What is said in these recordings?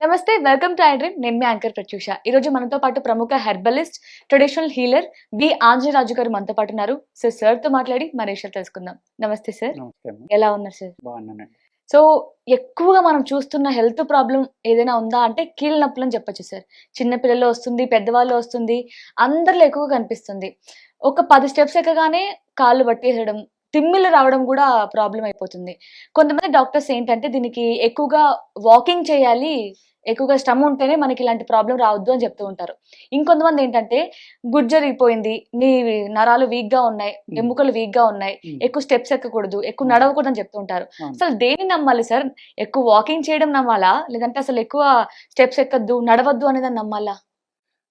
నమస్తే, welcome to I dream. నేను మీ anchor Pratyusha. ఈ రోజు మనతో పాటు ప్రముఖ herbalist, traditional healer B Anjaneyaraju గారు మనతో పాటు ఉన్నారు. సార్ తో మాట్లాడి మన విషయాలు తెలుసుకుందాం. నమస్తే సార్. నమస్తే అమ్మ. ఎలా ఉన్నారు సార్? బాగున్నానండి. సో ఎక్కువగా మనం చూస్తున్న హెల్త్ ప్రాబ్లం ఏదైనా ఉందా అంటే కీళ్ళ నొప్పులు అని చెప్పొచ్చు సార్. చిన్న పిల్లల్లో వస్తుంది, పెద్దవాళ్ళు వస్తుంది, అందరిలో ఎక్కువగా కనిపిస్తుంది. ఒక 10 స్టెప్స్ ఎక్కగానే కాళ్ళు పట్టేయడం, తిమ్మిళ్ళు రావడం కూడా ప్రాబ్లమ్ అయిపోతుంది. కొంతమంది డాక్టర్స్ ఏంటంటే దీనికి ఎక్కువగా వాకింగ్ చేయాలి, ఎక్కువగా శ్రమ ఉంటేనే మనకి ఇలాంటి ప్రాబ్లమ్ రావద్దు అని చెప్తూ ఉంటారు. ఇంకొంతమంది ఏంటంటే గుజ్జరిగిపోయింది, నీ నరాలు వీక్ గా ఉన్నాయి, ఎముకలు వీక్ గా ఉన్నాయి, ఎక్కువ స్టెప్స్ ఎక్కకూడదు, ఎక్కువ నడవకూడదు అని చెప్తూ ఉంటారు. అసలు దేని నమ్మాలి సార్? ఎక్కువ వాకింగ్ చేయడం నమ్మాలా, లేదంటే అసలు ఎక్కువ స్టెప్స్ ఎక్కద్దు, నడవద్దు అనేది నమ్మాలా?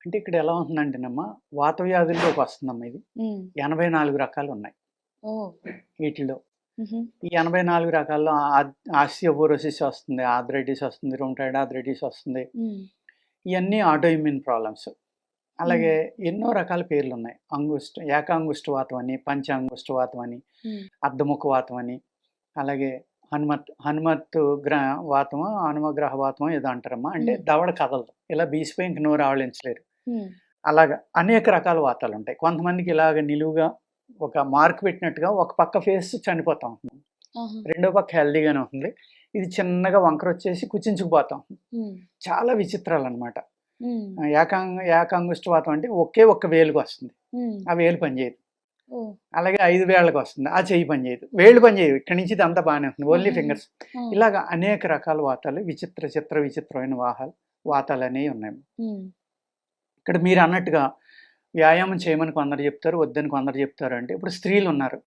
అంటే ఇక్కడ ఎలా ఉంటుందంటేనమ్మా, వాత వ్యాధుల్లోకి వస్తుందమ్మా. ఇది 84 రకాలు ఉన్నాయి వీటిలో. ఈ 84 రకాల్లో ఆస్టియోపోరోసిస్ వస్తుంది, ఆర్థరైటిస్ వస్తుంది, రొమటాయిడ్ ఆర్థరైటిస్ వస్తుంది. ఇవన్నీ ఆటో ఇమ్యూన్ ప్రాబ్లమ్స్. అలాగే ఎన్నో రకాల పేర్లు ఉన్నాయి. ఏకాంగుష్ట వాతం అని, పంచాంగుష్ట వాతం అని, అర్ధముఖ వాతం అని, అలాగే హనుమత్ వాతము, హనుమగ్రహ వాతము ఏదో అంటారమ్మా. అంటే దవడ కదలదు, ఇలా బీసిపోయి ఇంక నోరు ఆవలించలేరు. అలాగా అనేక రకాల వాతాలు ఉంటాయి. కొంతమందికి ఇలాగ నిలువుగా ఒక మార్క్ పెట్టినట్టుగా ఒక పక్క ఫేస్ చనిపోతా ఉంటుంది, రెండో పక్క హెల్దీగానే ఉంటుంది. ఇది చిన్నగా వంకర వచ్చేసి కుచించుకుపోతా ఉంటుంది. చాలా విచిత్రాలు అనమాట. ఏకాంగుష్ట వాతం అంటే ఒక్క వేలుకు వస్తుంది, ఆ వేలు పనిచేయదు. అలాగే 5 వేళ్ళకి వస్తుంది, ఆ చెయ్యి పనిచేయదు. వేళ్ళు పనిచేయదు, ఇక్కడి నుంచి ఇదంతా బాగానే ఉంటుంది, ఓన్లీ ఫింగర్స్. ఇలాగ అనేక రకాల వాతాలు, విచిత్రమైన వాతాలు అనేవి ఉన్నాయి. ఇక్కడ మీరు అన్నట్టుగా వ్యాయామం చేయమని కొందరు చెప్తారు, వద్దని కొందరు చెప్తారు. అంటే ఇప్పుడు స్త్రీలు ఉన్నారు,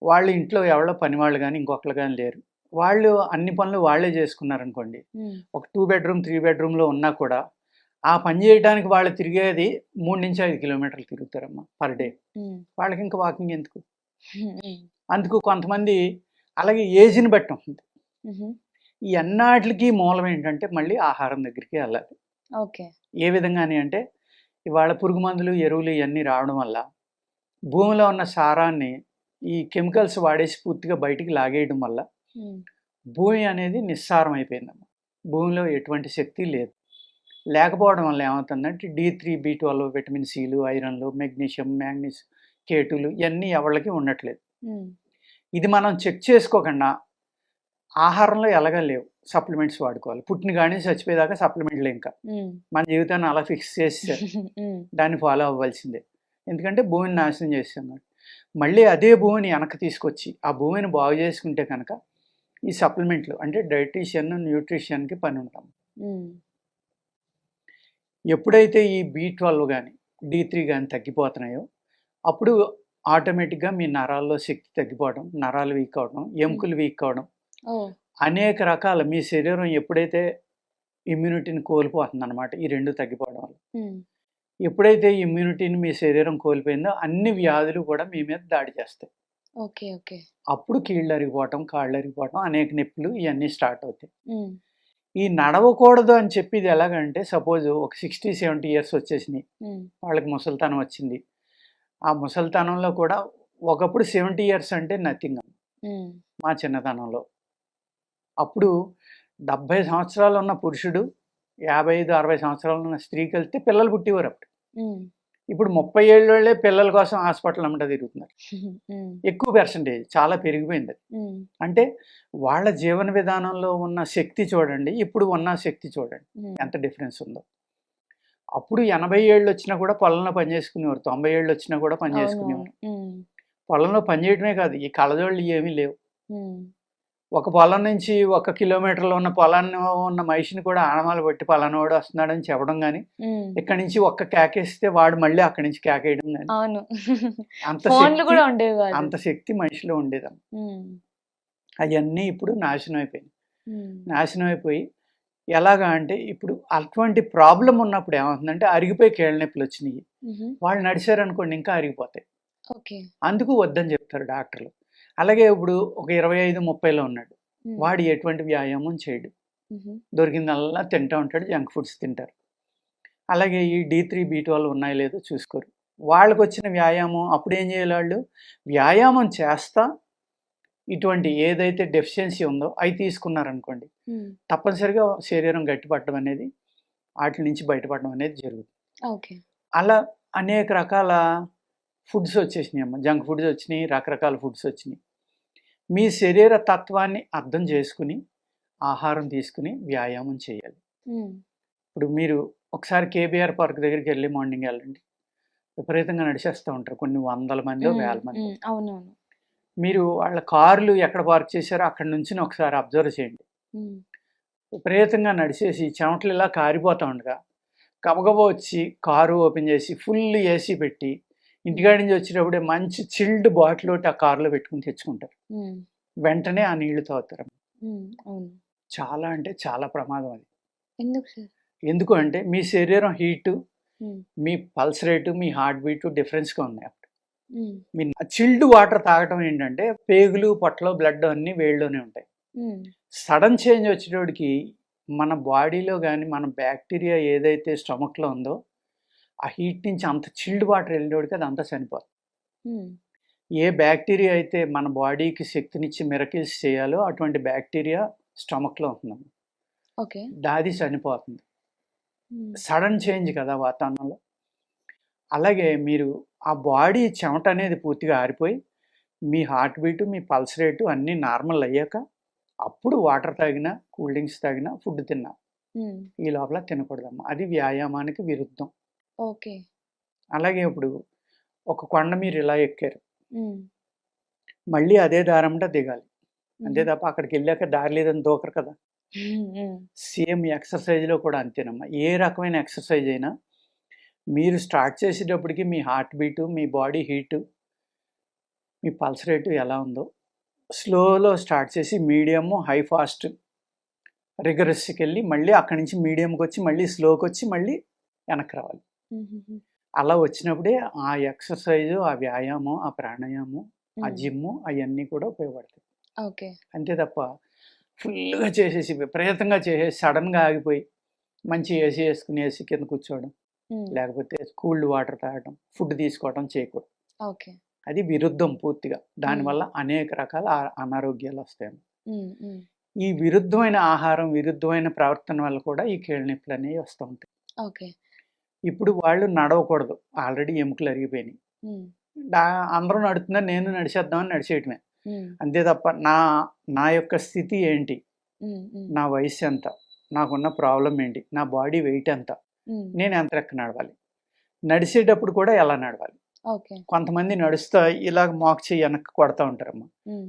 వాళ్ళు ఇంట్లో ఎవరో పని వాళ్ళు కానీ ఇంకొకరు కానీ లేరు, వాళ్ళు అన్ని పనులు వాళ్ళే చేసుకున్నారనుకోండి. ఒక 2 బెడ్రూమ్ 3 బెడ్రూమ్లో ఉన్నా కూడా ఆ పని చేయడానికి వాళ్ళు తిరిగేది 3 నుంచి 5 కిలోమీటర్లు తిరుగుతారమ్మా పర్ డే. వాళ్ళకి ఇంకా వాకింగ్ ఎందుకు? అందుకు కొంతమంది అలాగే ఏజ్ని బట్టి ఉంటుంది. ఈ అన్నిటికీ మూలం ఏంటంటే మళ్ళీ ఆహారం దగ్గరికి వెళ్ళాలి. ఏ విధంగాని అంటే ఇవాళ పురుగు మందులు, ఎరువులు ఇవన్నీ రావడం వల్ల భూమిలో ఉన్న సారాన్ని ఈ కెమికల్స్ వాడేసి పూర్తిగా బయటికి లాగేయడం వల్ల భూమి అనేది నిస్సారం అయిపోయిందమ్మా. భూమిలో ఎటువంటి శక్తి లేదు. లేకపోవడం వల్ల ఏమవుతుందంటే D3, B12, విటమిన్ సిలు, ఐరన్లు, మెగ్నీషియం, మ్యాంగనీస్, కేటులు ఇవన్నీ ఎవరికి ఉండట్లేదు. ఇది మనం చెక్ చేసుకోకుండా ఆహారంలో ఎలాగా లేవు, సప్లిమెంట్స్ వాడుకోవాలి. పుట్టిన కానీ చచ్చిపోయేదాకా సప్లిమెంట్లు. ఇంకా మన జీవితాన్ని అలా ఫిక్స్ చేస్తే దాన్ని ఫాలో అవ్వాల్సిందే. ఎందుకంటే భూమిని నాశనం చేస్తాం. మళ్ళీ అదే భూమిని వెనక్కి తీసుకొచ్చి ఆ భూమిని బాగు చేసుకుంటే కనుక ఈ సప్లిమెంట్లు అంటే డైటీషియన్, న్యూట్రిషన్కి పని ఉంటాం. ఎప్పుడైతే ఈ B12 కానీ D3 కానీ తగ్గిపోతున్నాయో అప్పుడు ఆటోమేటిక్గా మీ నరాల్లో శక్తి తగ్గిపోవడం, నరాలు వీక్ అవడం, ఎముకలు వీక్ అవడం, అనేక రకాల మీ శరీరం ఎప్పుడైతే ఇమ్యూనిటీని కోల్పోతుంది అనమాట. ఈ 2 తగ్గిపోవడం వల్ల ఎప్పుడైతే ఇమ్యూనిటీని మీ శరీరం కోల్పోయిందో అన్ని వ్యాధులు కూడా మీ మీద దాడి చేస్తాయి. అప్పుడు కీళ్ళు అరిగిపోవటం, కాళ్ళు అరిగిపోవటం, అనేక నొప్పులు ఇవన్నీ స్టార్ట్ అవుతాయి. ఈ నడవకూడదు అని చెప్పి ఇది ఎలాగంటే సపోజ్ ఒక 60-70 ఇయర్స్ వచ్చేసినాయి, వాళ్ళకి ముసలితనం వచ్చింది. ఆ ముసలితనంలో కూడా ఒకప్పుడు 70 ఇయర్స్ అంటే నథింగ్ మా చిన్నతనంలో. అప్పుడు 70 సంవత్సరాలు ఉన్న పురుషుడు 55-60 సంవత్సరాలు ఉన్న స్త్రీకి వెళ్తే పిల్లలు పుట్టేవారు. అప్పుడు ఇప్పుడు 30 ఏళ్ళే పిల్లల కోసం హాస్పిటల్ అమ్మట తిరుగుతున్నారు. ఎక్కువ పర్సంటేజ్, చాలా పెరిగిపోయింది. అంటే వాళ్ళ జీవన విధానంలో ఉన్న శక్తి చూడండి, ఇప్పుడు ఉన్న శక్తి చూడండి ఎంత డిఫరెన్స్ ఉందో. అప్పుడు 80 ఏళ్ళు వచ్చినా కూడా పొలంలో పనిచేసుకునేవారు, 90 ఏళ్ళు వచ్చినా కూడా పనిచేసుకునేవారు. పొలంలో పనిచేయడమే కాదు, ఈ కళ్ళజోళ్ళు ఏమీ లేవు. ఒక పొలం నుంచి 1 కిలోమీటర్లో ఉన్న పొలాన్ని ఉన్న మనిషిని కూడా ఆనమాలు పెట్టి పలానోడు వస్తున్నాడని చెప్పడం కానీ, ఇక్కడి నుంచి ఒక్క కేకేస్తే వాడు మళ్ళీ అక్కడి నుంచి కేకేయడం కానీ, అంత శక్తి మనిషిలో ఉండేదమ్మ. అవన్నీ ఇప్పుడు నాశనం అయిపోయింది. నాశనం అయిపోయి ఎలాగా అంటే ఇప్పుడు అటువంటి ప్రాబ్లం ఉన్నప్పుడు ఏమవుతుందంటే అరిగిపోయి కీళ్ళ నొప్పులు వచ్చినాయి, వాళ్ళు నడిచారనుకోండి ఇంకా అరిగిపోతాయి. అందుకు వద్దని చెప్తారు డాక్టర్లు. అలాగే ఇప్పుడు ఒక 25-30లో ఉన్నాడు, వాడు ఎటువంటి వ్యాయామం చేయడు, దొరికిందల్లా తింటూ ఉంటాడు, జంక్ ఫుడ్స్ తింటారు. అలాగే ఈ D3, B12 ఉన్నాయో లేదో చూసుకోరు. వాళ్ళకి వచ్చిన వ్యాయామం అప్పుడు ఏం చేయాలి? వాళ్ళు వ్యాయామం చేస్తా ఇటువంటి ఏదైతే డెఫిషియన్సీ ఉందో అవి తీసుకున్నారనుకోండి, తప్పనిసరిగా శరీరం గట్టిపడడం అనేది, వాటి నుంచి బయటపడడం అనేది జరుగుతుంది. ఓకే. అలా అనేక రకాల ఫుడ్స్ వచ్చేసినాయి అమ్మ, జంక్ ఫుడ్స్ వచ్చినాయి, రకరకాల ఫుడ్స్ వచ్చినాయి. మీ శరీర తత్వాన్ని అర్థం చేసుకుని ఆహారం తీసుకుని వ్యాయామం చేయాలి. ఇప్పుడు మీరు ఒకసారి కేబీఆర్ పార్క్ దగ్గరికి వెళ్ళి మార్నింగ్ వెళ్ళండి, విపరీతంగా నడిచేస్తూ ఉంటారు కొన్ని వందల మంది, వేల మంది. అవునవును. మీరు వాళ్ళ కార్లు ఎక్కడ పార్క్ చేశారో అక్కడి నుంచి ఒకసారి అబ్జర్వ్ చేయండి. విపరీతంగా నడిచేసి చెమటలు ఇలా కారిపోతూ ఉండగా గబగబా వచ్చి కారు ఓపెన్ చేసి ఫుల్ ఏసీ పెట్టి ఇంటికాడి నుంచి వచ్చేటప్పుడే మంచి చిల్డ్ బాటిల్ ఒకటి ఆ కారులో పెట్టుకుని తెచ్చుకుంటారు. వెంటనే ఆ నీళ్లు తాగుతారు. చాలా అంటే చాలా ప్రమాదం అది. ఎందుకు అంటే మీ శరీరం హీటు, మీ పల్స్ రేటు, మీ హార్ట్ బీటు డిఫరెన్స్గా ఉన్నాయి. అప్పుడు మీ చిల్డ్ వాటర్ తాగటం ఏంటంటే పేగులు, పొట్టలో బ్లడ్ అన్నీ వేళ్ళలోనే ఉంటాయి. సడన్ చేంజ్ వచ్చేటోడికి మన బాడీలో కానీ మన బ్యాక్టీరియా ఏదైతే స్టమక్లో ఉందో ఆ హీట్ నుంచి అంత చిల్డ్ వాటర్ వెళ్ళేవాడికి అది అంతా చనిపోతుంది. ఏ బ్యాక్టీరియా అయితే మన బాడీకి శక్తినిచ్చి మిరకిల్స్ చేయాలో అటువంటి బ్యాక్టీరియా స్టమక్లో ఉంటుందమ్మా. ఓకే. దాది చనిపోతుంది. సడన్ చేంజ్ కదా వాతావరణంలో. అలాగే మీరు ఆ బాడీ చెమట అనేది పూర్తిగా ఆరిపోయి మీ హార్ట్ బీటు, మీ పల్స్ రేటు అన్నీ నార్మల్ అయ్యాక అప్పుడు వాటర్ తాగినా, కూల్ డ్రింక్స్ తాగినా, ఫుడ్ తిన్నా ఈ లోపల తినకూడదమ్మా. అది వ్యాయామానికి విరుద్ధం. ఓకే. అలాగే ఇప్పుడు ఒక కొండ మీరు ఇలా ఎక్కారు, మళ్ళీ అదే దారంట దిగాలి. అంతే తప్ప అక్కడికి వెళ్ళాక దారి లేదని దూకరు కదా. సేమ్ ఎక్సర్సైజ్లో కూడా అంతేనమ్మా. ఏ రకమైన ఎక్సర్సైజ్ అయినా మీరు స్టార్ట్ చేసేటప్పటికి మీ హార్ట్ బీటు, మీ బాడీ హీటు, మీ పల్స్ రేటు ఎలా ఉందో స్లోలో స్టార్ట్ చేసి మీడియము, హై ఫాస్ట్, రిగరస్కి వెళ్ళి మళ్ళీ అక్కడి నుంచి మీడియంకి వచ్చి మళ్ళీ స్లోకి వచ్చి మళ్ళీ వెనక్కి రావాలి. అలా వచ్చినప్పుడే ఆ ఎక్సర్సైజు, ఆ వ్యాయామం, ఆ ప్రాణాయామం, ఆ జిమ్ అవన్నీ కూడా ఉపయోగపడతాయి. ఓకే. అంతే తప్ప ఫుల్గా చేసేసి విపరీతంగా చేసేసి సడన్గా ఆగిపోయి మంచి ఏసీ వేసుకుని ఏసీ కింద కూర్చోవడం, లేకపోతే కూల్డ్ వాటర్ తాగడం, ఫుడ్ తీసుకోవడం చేయకూడదు. ఓకే. అది విరుద్ధం పూర్తిగా. దానివల్ల అనేక రకాల అనారోగ్యాలు వస్తాయి. ఈ విరుద్ధమైన ఆహారం, విరుద్ధమైన ప్రవర్తన వల్ల కూడా ఈ కీళ్ళ నొప్పులు అనేవి వస్తూ ఉంటాయి. ఓకే. ఇప్పుడు వాళ్ళు నడవకూడదు, ఆల్రెడీ ఎముకలు అరిగిపోయినాయి. అందరూ నడుతున్నారు, నేను నడిచేద్దామని నడిచేయటమే. అంతే తప్ప నా యొక్క స్థితి ఏంటి, నా వయసు ఎంత, నాకున్న ప్రాబ్లం ఏంటి, నా బాడీ వెయిట్ ఎంత, నేను ఎంత లెక్క నడవాలి, నడిచేటప్పుడు కూడా ఎలా నడవాలి. కొంతమంది నడుస్తా ఇలా మాక్ చేయి వెనక్కి కొడతా ఉంటారమ్మా.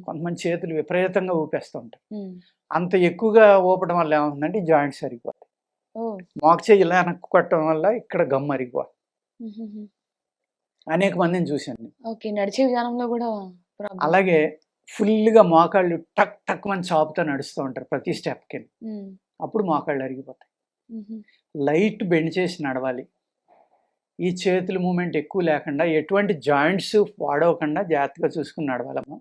కొంతమంది చేతులు విపరీతంగా ఊపేస్తూ ఉంటారు. అంత ఎక్కువగా ఊపడం వల్ల ఏమవుతుందంటే జాయింట్స్ అరిగిపోతాయి. మాక్ చేయి ఇలా వెనక్కి కొట్టడం వల్ల ఇక్కడ గమ్ అరిగిపోతుంది. అనేక మందిని చూశాను. నడిచే విధానంలో కూడా అలాగే ఫుల్గా మోకాళ్ళు టక్ టక్ మంది చాపుతో నడుస్తూ ఉంటారు ప్రతి స్టెప్కి. అప్పుడు మోకాళ్ళు అరిగిపోతాయి. లైట్ బెండ్ చేసి నడవాలి. ఈ చేతుల మూమెంట్ ఎక్కువ లేకుండా, ఎటువంటి జాయింట్స్ వాడవకుండా జాగ్రత్తగా చూసుకుని నడవాలమ్మా.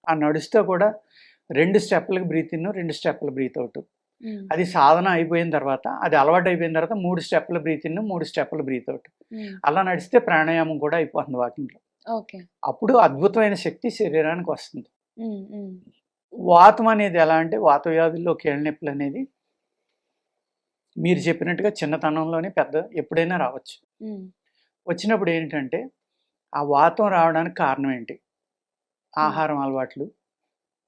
ఆ నడుస్తూ కూడా 2 స్టెప్పులకు బ్రీత్ ఇన్, 2 స్టెప్పుల బ్రీత్ అవుట్. అది సాధన అయిపోయిన తర్వాత, అది అలవాటు అయిపోయిన తర్వాత 3 స్టెప్పుల బ్రీత్ ఇన్, 3 స్టెప్పుల బ్రీత్ అవుట్. అలా నడిస్తే ప్రాణాయామం కూడా అయిపోతుంది వాకింగ్లో. అప్పుడు అద్భుతమైన శక్తి శరీరానికి వస్తుంది. వాతం అనేది ఎలా అంటే, వాత వ్యాధుల్లో కీళ్ళ నొప్పులు అనేది మీరు చెప్పినట్టుగా చిన్నతనంలోనే ఎప్పుడైనా రావచ్చు. వచ్చినప్పుడు ఏంటంటే ఆ వాతం రావడానికి కారణం ఏంటి? ఆహారం అలవాట్లు,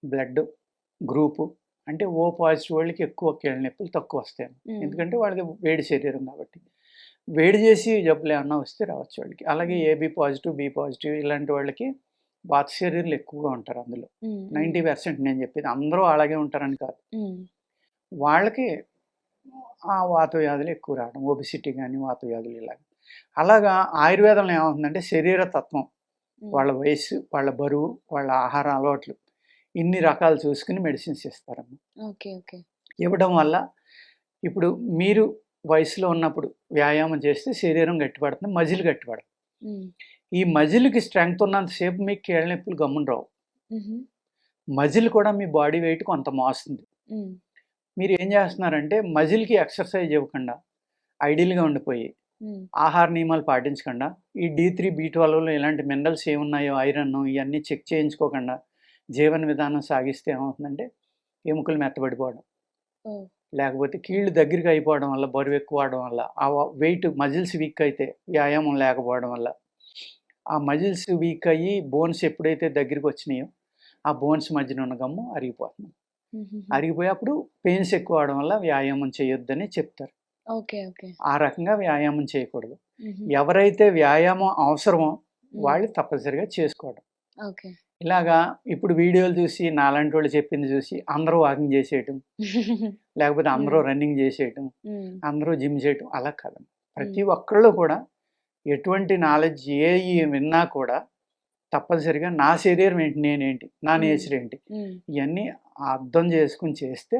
బ్లడ్ గ్రూపు. అంటే ఓ పాజిటివ్ వాళ్ళకి ఎక్కువ కీళ్ళ నొప్పులు తక్కువ వస్తాయి. ఎందుకంటే వాళ్ళకి వేడి శరీరం కాబట్టి. వేడి చేసి జబ్బులు ఏమన్నా వస్తే రావచ్చు వాళ్ళకి. అలాగే ఏబి పాజిటివ్, బి పాజిటివ్ ఇలాంటి వాళ్ళకి వాత శరీరాలు ఎక్కువగా ఉంటారు. అందులో 90% నేను చెప్పేది, అందరూ అలాగే ఉంటారని కాదు. వాళ్ళకి ఆ వాత వ్యాధులు ఎక్కువ రావడం, ఒబిసిటీ కానీ వాత వ్యాధులు ఇలాగ. అలాగా ఆయుర్వేదంలో ఏమవుతుందంటే శరీర తత్వం, వాళ్ళ వయసు, వాళ్ళ బరువు, వాళ్ళ ఆహార అలవాట్లు ఇన్ని రకాలు చూసుకుని మెడిసిన్స్ ఇస్తారమ్మా. ఇవ్వడం వల్ల ఇప్పుడు మీరు వయసులో ఉన్నప్పుడు వ్యాయామం చేస్తే శరీరం గట్టిపడుతుంది, మజిల్ గట్టిపడుతుంది. ఈ మజిల్కి స్ట్రెంగ్త్ ఉన్నంతసేపు మీకు కీళ్ళ నొప్పులు గమ్మున రావు. మజిల్ కూడా మీ బాడీ వెయిట్ కొంత మోస్తుంది. మీరు ఏం చేస్తున్నారంటే మజిల్కి ఎక్సర్సైజ్ ఇవ్వకుండా ఐడియల్గా ఉండిపోయి ఆహార నియమాలు పాటించకుండా, ఈ D3, B12 ఇలాంటి మినరల్స్ ఏమున్నాయో, ఐరన్ ఇవన్నీ చెక్ చేయించుకోకుండా జీవన విధానం సాగిస్తే ఏమవుతుందంటే ఎముకలు మెత్తబడిపోవడం, ఓ. లేకపోతే కీళ్ళు దగ్గరికి అయిపోవడం వల్ల, బరువు ఎక్కువ అవడం వల్ల, ఆ వెయిట్ మజిల్స్ వీక్ అయితే, వ్యాయామం లేకపోవడం వల్ల ఆ మజిల్స్ వీక్ అయ్యి బోన్స్ ఎప్పుడైతే దగ్గరికి వచ్చినాయో ఆ బోన్స్ మధ్యన ఉన్న గమ్ము అరిగిపోతుంది. అరిగిపోయి అప్పుడు పెయిన్స్ ఎక్కువ అవడం వల్ల వ్యాయామం చేయొద్దని చెప్తారు. Okay okay. ఆ రకంగా వ్యాయామం చేయకూడదు. ఎవరైతే వ్యాయామం అవసరమో వాళ్ళు తప్పనిసరిగా చేసుకోవడం. ఓకే. ఇలాగా ఇప్పుడు వీడియోలు చూసి నాలాంటి వాళ్ళు చెప్పింది చూసి అందరూ వాకింగ్ చేసేయటం, లేకపోతే అందరూ రన్నింగ్ చేసేయటం, అందరూ జిమ్ చేయటం అలా కాదు. ప్రతి ఒక్కళ్ళు కూడా ఎటువంటి నాలెడ్జ్ విన్నా కూడా తప్పనిసరిగా నా శరీరం ఏంటి, నేనేంటి, నా నేచర్ ఏంటి, ఇవన్నీ అర్థం చేసుకుని చేస్తే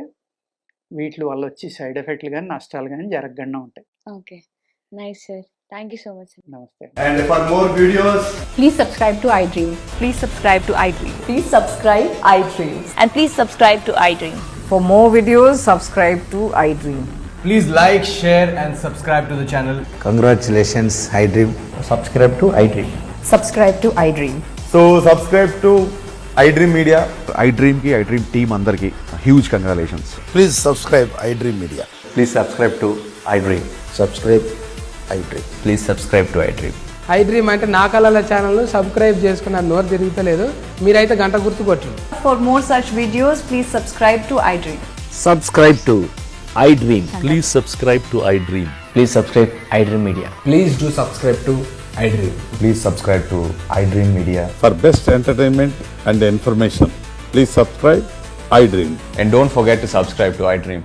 వీటి వల్ల వచ్చి సైడ్ ఎఫెక్ట్లు కానీ నష్టాలు కానీ జరగకుండా ఉంటాయి. Okay, nice sir. Thank you so much. నమస్తే. And for more videos, Please subscribe to iDream. Please subscribe to iDream. Please subscribe iDream. And please subscribe to iDream. For more videos, subscribe to iDream. please like, share and subscribe to the channel. Congratulations, iDream. Subscribe to iDream. Subscribe to iDream. So subscribe to iDream Media. iDream team అందరికి huge congratulations. Please subscribe iDream Media. Please subscribe to iDream. Subscribe iDream. Please subscribe to iDream. iDream అంటే నా కళల ఛానల్ను subscribe చేసుకున్న నోరు తిరుగుతలేదు, మీరైతే గంట గుర్తు కొట్టండి. For more such videos, please subscribe to iDream. Subscribe to iDream. Please subscribe to iDream. Please subscribe iDream Media. Please do subscribe to iDream. Please subscribe to iDream Media. For best entertainment and information, please subscribe iDream. And don't forget to subscribe to iDream.